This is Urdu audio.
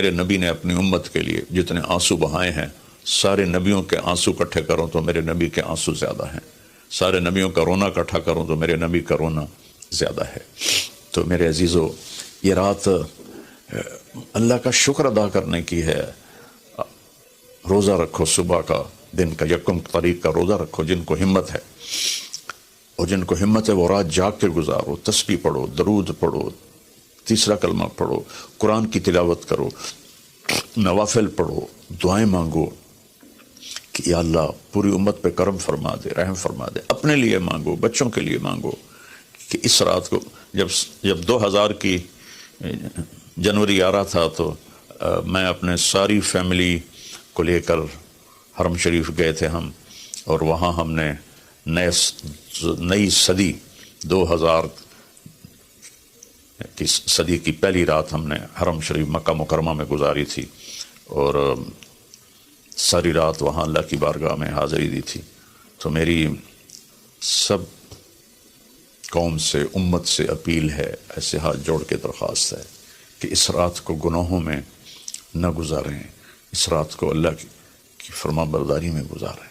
میرے نبی نے اپنی امت کے لیے جتنے آنسو بہائے ہیں، سارے نبیوں کے آنسو اکٹھے کروں تو میرے نبی کے آنسو زیادہ ہیں، سارے نبیوں کا رونا اکٹھا کروں تو میرے نبی کا رونا زیادہ ہے۔ تو میرے عزیزو، یہ رات اللہ کا شکر ادا کرنے کی ہے۔ روزہ رکھو، صبح کا، دن کا، یکم تاریخ کا روزہ رکھو جن کو ہمت ہے، اور جن کو ہمت ہے وہ رات جاگ کے گزارو، تسبیح پڑھو، درود پڑھو، تیسرا کلمہ پڑھو، قرآن کی تلاوت کرو، نوافل پڑھو، دعائیں مانگو کہ یا اللہ پوری امت پہ کرم فرما دے، رحم فرما دے۔ اپنے لیے مانگو، بچوں کے لیے مانگو کہ اس رات کو جب 2000 کی جنوری آ رہا تھا تو میں اپنے ساری فیملی کو لے کر حرم شریف گئے تھے ہم، اور وہاں ہم نے نئی صدی 2000 کی صدی کی پہلی رات ہم نے حرم شریف مکہ مکرمہ میں گزاری تھی، اور ساری رات وہاں اللہ کی بارگاہ میں حاضری دی تھی۔ تو میری سب قوم سے، امت سے اپیل ہے، ایسے ہاتھ جوڑ کے درخواست ہے کہ اس رات کو گناہوں میں نہ گزاریں، اس رات کو اللہ کی فرما برداری میں گزاریں۔